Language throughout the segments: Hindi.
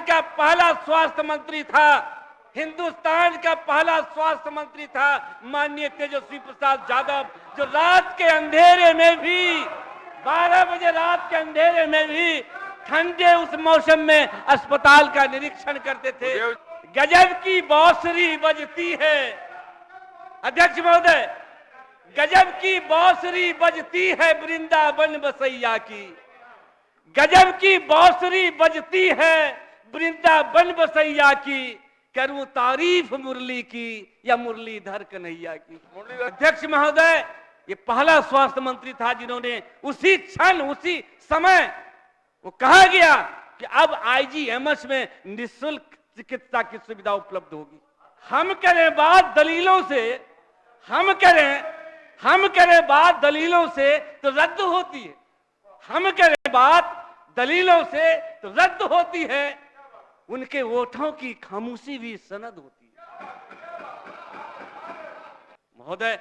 का पहला स्वास्थ्य मंत्री था, हिंदुस्तान का पहला स्वास्थ्य मंत्री था माननीय तेजस्वी प्रसाद यादव, जो रात के अंधेरे में भी 12 बजे रात के अंधेरे में भी ठंडे उस मौसम में अस्पताल का निरीक्षण करते थे। गजब की बांसुरी बजती है अध्यक्ष महोदय, गजब की बांसुरी बजती है वृंदावन बसैया की, गजब की बांसुरी बजती है वृंदावन बसैया की, करूं तारीफ मुरली की या मुरलीधर कन्हैया की। अध्यक्ष महोदय, ये पहला स्वास्थ्य मंत्री था जिन्होंने उसी क्षण उसी समय वो कहा गया कि अब आईजीएमएस में निःशुल्क चिकित्सा की सुविधा उपलब्ध होगी। हम करें बात दलीलों से, हम करें बात दलीलों से तो रद्द होती है, हम करें बात दलीलों से तो रद्द होती है, उनके वोटों की खामोशी भी सनद होती है। महोदय,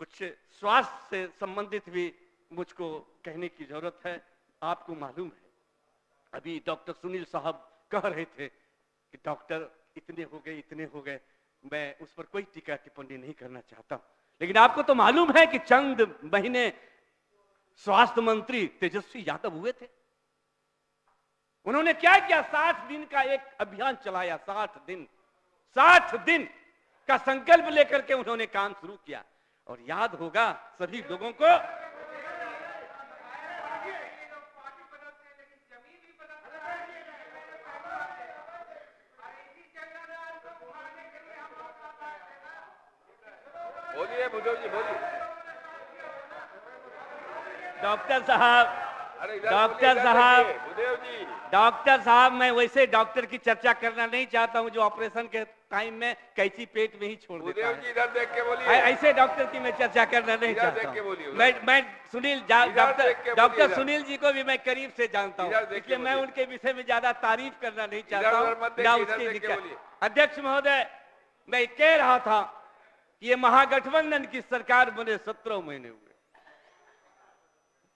कुछ स्वास्थ्य से संबंधित भी मुझको कहने की जरूरत है। आपको मालूम है, अभी डॉक्टर सुनील साहब कह रहे थे कि डॉक्टर इतने हो गए, मैं उस पर कोई टीका टिप्पणी नहीं करना चाहता, लेकिन आपको तो मालूम है कि चंद महीने स्वास्थ्य मंत्री तेजस्वी यादव हुए थे। उन्होंने क्या किया, 60 दिन का एक अभियान चलाया, 60 दिन का संकल्प लेकर के उन्होंने काम शुरू किया। और याद होगा सभी लोगों को, बोलिए भूदेव जी, बोलिए। डॉक्टर साहब, मैं वैसे डॉक्टर की चर्चा करना नहीं चाहता हूं जो ऑपरेशन के टाइम में कैंची पेट में ही छोड़ देता है। जी इधर देख के बोलिए। ऐसे डॉक्टर की मैं चर्चा करना नहीं चाहता हूं। मैं सुनील डॉक्टर सुनील जी को भी मैं करीब से जानता हूं, इसलिए मैं उनके विषय में ज्यादा तारीफ करना नहीं चाहता हूँ। अध्यक्ष महोदय, मैं कह रहा था ये महागठबंधन की सरकार बने 17 महीने हुए।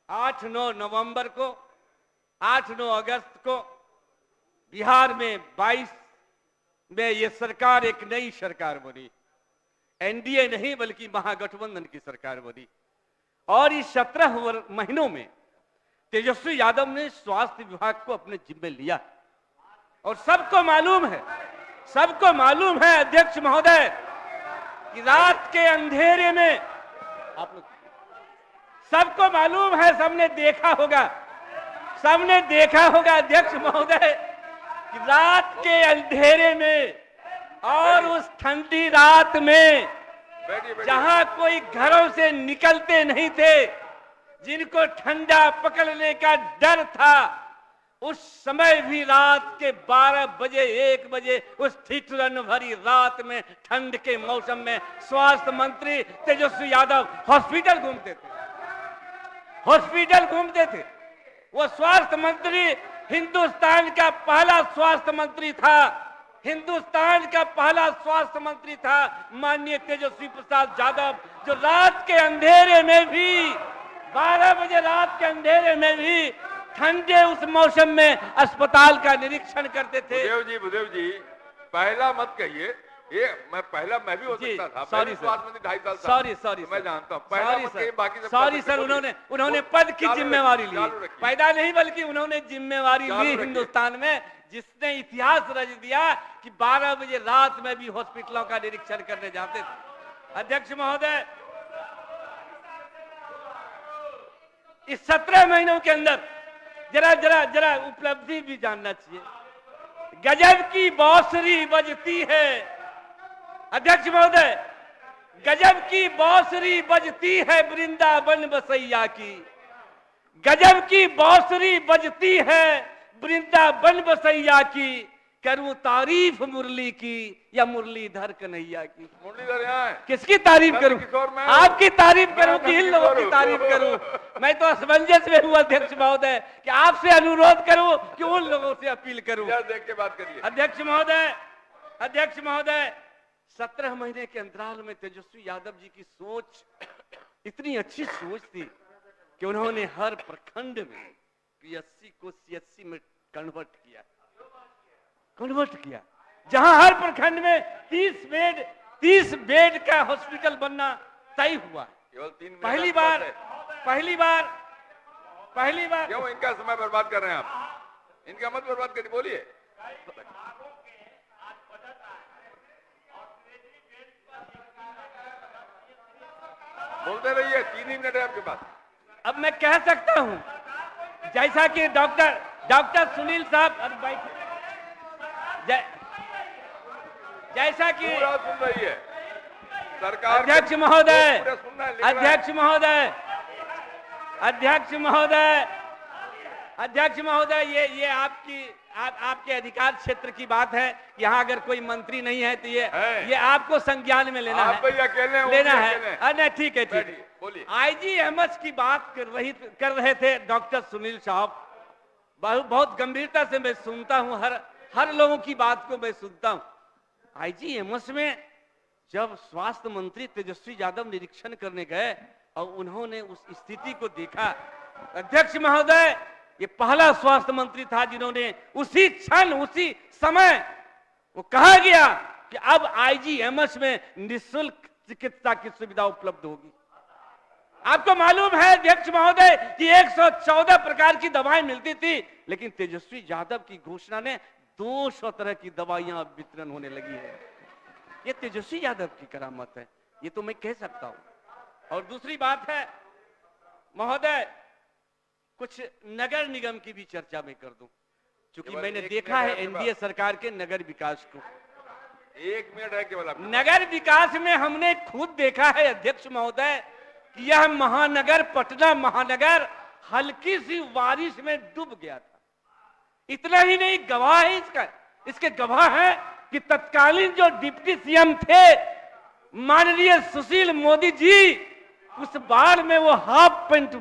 8-9 नवंबर को, 8-9 अगस्त को बिहार में 22 में ये सरकार एक नई सरकार बनी, एनडीए नहीं बल्कि महागठबंधन की सरकार बनी। और इस 17 महीनों में तेजस्वी यादव ने स्वास्थ्य विभाग को अपने जिम्मे लिया और सबको मालूम है अध्यक्ष महोदय कि रात के अंधेरे में आप लोग सबको मालूम है, सबने देखा होगा अध्यक्ष महोदय कि रात के अंधेरे में और उस ठंडी रात में जहां कोई घरों से निकलते नहीं थे, जिनको ठंडा पकड़ने का डर था, उस समय भी रात के 12 बजे 1 बजे उस ठिठुरन भरी रात में ठंड के मौसम में स्वास्थ्य मंत्री तेजस्वी यादव हॉस्पिटल घूमते थे। वो स्वास्थ्य मंत्री हिंदुस्तान का पहला स्वास्थ्य मंत्री था, हिंदुस्तान का पहला स्वास्थ्य मंत्री था माननीय तेजस्वी प्रसाद यादव, जो रात के अंधेरे में भी 12 बजे रात के अंधेरे में भी ठंडे उस मौसम में अस्पताल का निरीक्षण करते थे। भूदेव जी पहला मत कहिए, ये मैं भी हो सकता था। सॉरी सर, मैं जानता हूँ। सॉरी सर, उन्होंने पद की जिम्मेवारी ली, पैदा नहीं बल्कि उन्होंने जिम्मेवारी ली हिंदुस्तान में, जिसने इतिहास रच दिया कि 12 बजे रात में भी हॉस्पिटलों का निरीक्षण करने जाते थे। अध्यक्ष महोदय, इस 17 महीनों के अंदर जरा उपलब्धि भी जानना चाहिए। गजब की बांसुरी बजती है अध्यक्ष महोदय, गजब की बांसुरी बजती है वृंदावन बसैया की, गजब की बांसुरी बजती है वृंदावन बसैया की, करूं तारीफ मुरली की या मुरलीधर कन्हैया की। मुरलीधर यहाँ है। किसकी तारीफ करूं? आपकी तारीफ करूं कि इन लोगों की तारीफ करूं? मैं तो असमंजस में हूं अध्यक्ष महोदय कि आपसे अनुरोध करूं कि उन लोगों से अपील करूं। देख के बात करिए। अध्यक्ष महोदय 17 महीने के अंतराल में तेजस्वी यादव जी की सोच इतनी अच्छी सोच थी कि उन्होंने हर प्रखंड में PSC को CHC में कन्वर्ट किया। कन्वर्ट किया, जहां हर प्रखंड में 30 बेड का हॉस्पिटल बनना तय हुआ। केवल 3 मिनट पहली बार क्यों इनका समय बर्बाद कर रहे हैं आप? इनका मत बर्बाद करिए, बोलिए। बोलते रहिए, 3 ही मिनट है आपके पास। अब मैं कह सकता हूं, जैसा कि डॉक्टर सुनील साहब जैसा कि पूरा सुन रही है सरकार। अध्यक्ष महोदय, ये आपके अधिकार क्षेत्र की बात है। यहाँ अगर कोई मंत्री नहीं है तो ये आपको संज्ञान में लेना है, नहीं ठीक है, बोलिए। आईजीएमएस की बात कर रहे थे डॉक्टर सुनील साहब। बहुत गंभीरता से मैं सुनता हूँ, हर लोगों की बात को मैं सुनता हूँ। आईजीएमएस में जब स्वास्थ्य मंत्री तेजस्वी यादव निरीक्षण करने गए और उन्होंने उस स्थिति को देखा, अध्यक्ष महोदय, ये पहला स्वास्थ्य मंत्री था जिन्होंने उसी क्षण, उसी समय वो कहा गया कि अब आईजीएमएस में निःशुल्क चिकित्सा की सुविधा उपलब्ध होगी। आपको मालूम है अध्यक्ष महोदय कि 114 प्रकार की दवाएं मिलती थी, लेकिन तेजस्वी यादव की घोषणा ने 200 तरह की दवाइयां वितरण होने लगी है। ये तेजस्वी यादव की करामत है, ये तो मैं कह सकता हूं। और दूसरी बात है महोदय, कुछ नगर निगम की भी चर्चा मैं कर दूं, क्योंकि मैंने देखा है एनडीए सरकार के नगर विकास को। 1 मिनट है केवल। नगर विकास में हमने खुद देखा है अध्यक्ष महोदय कि यह महानगर, पटना महानगर हल्की सी बारिश में डूब गया था। इतना ही नहीं, गवाह है इसके गवाह है कि तत्कालीन जो डिप्टी सीएम थे माननीय सुशील मोदी जी, उस बार में वो हाफ पैंट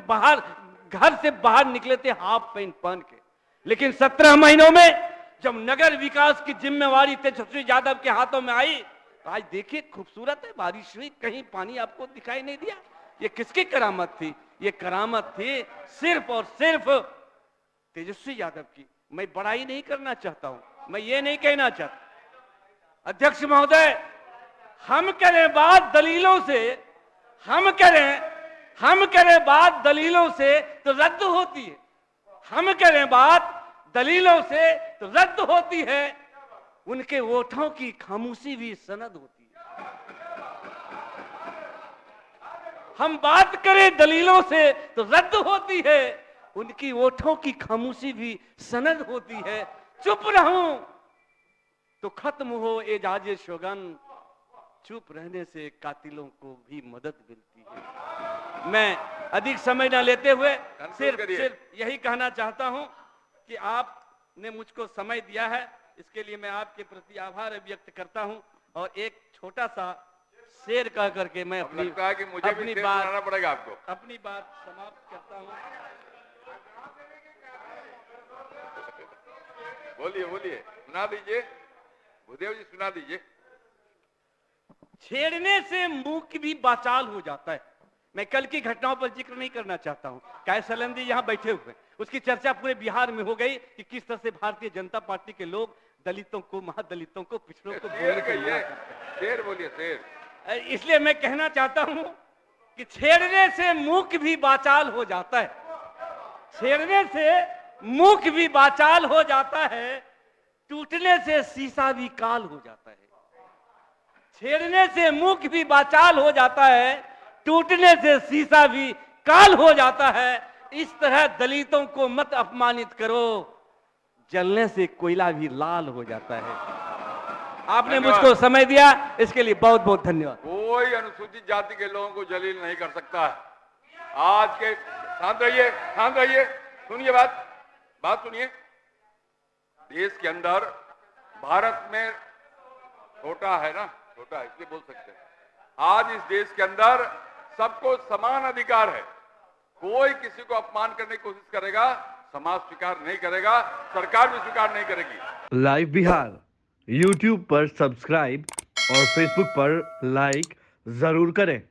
घर से बाहर निकले थे हाफ पैंट पहन के। लेकिन 17 महीनों में जब नगर विकास की जिम्मेवारी तेजस्वी यादव के हाथों में आई, तो आज देखिए खूबसूरत है, बारिश हुई, कहीं पानी आपको दिखाई नहीं दिया। ये किसकी करामत थी? ये करामत थी सिर्फ और सिर्फ तेजस्वी यादव की। मैं बड़ाई नहीं करना चाहता हूं, मैं ये नहीं कहना चाहता अध्यक्ष महोदय, हम करें बात दलीलों से, हम करें बात दलीलों से तो रद्द होती है। हम करें बात दलीलों से तो रद्द होती है, उनके वोटों की खामोशी भी सनद होती है। हम बात करें दलीलों से तो रद्द होती है, उनकी वोटों की खामोशी भी सनद होती है। चुप रहूं तो खत्म हो एजाजे शोगन, चुप रहने से कातिलों को भी मदद मिलती है। मैं अधिक समय न लेते हुए सिर्फ यही कहना चाहता हूं कि आपने मुझको समय दिया है, इसके लिए मैं आपके प्रति आभार व्यक्त करता हूं। और एक छोटा सा शेर कह करके मैं अपनी बात समाप्त करता हूं। बोलिए, सुना दीजिए भूदेव जी, सुना दीजिए। छेड़ने से मुंह भी बाचाल हो जाता है। मैं कल की घटनाओं पर जिक्र नहीं करना चाहता हूं। कैसलन जी यहाँ बैठे हुए, उसकी चर्चा पूरे बिहार में हो गई कि किस तरह से भारतीय जनता पार्टी के लोग दलितों को, महादलितों को, पिछड़ों को बोलिए। इसलिए मैं कहना चाहता हूं कि छेड़ने से मुंह भी बाचाल हो जाता है, छेड़ने से मुंह भी बाचाल हो जाता है, टूटने से शीशा भी काल हो जाता है। छेड़ने से मुंह भी बाचाल हो जाता है, टूटने से शीशा भी काल हो जाता है। इस तरह दलितों को मत अपमानित करो, जलने से कोयला भी लाल हो जाता है। आपने मुझको समय दिया, इसके लिए बहुत बहुत धन्यवाद। कोई अनुसूचित जाति के लोगों को जलील नहीं कर सकता है। आज के शांत रहिए, सुनिए बात सुनिए। देश के अंदर, भारत में छोटा है इसलिए बोल सकते हैं, आज इस देश के अंदर सबको समान अधिकार है। कोई किसी को अपमान करने की कोशिश करेगा, समाज स्वीकार नहीं करेगा, सरकार भी स्वीकार नहीं करेगी। लाइव बिहार YouTube पर सब्सक्राइब और Facebook पर लाइक जरूर करें।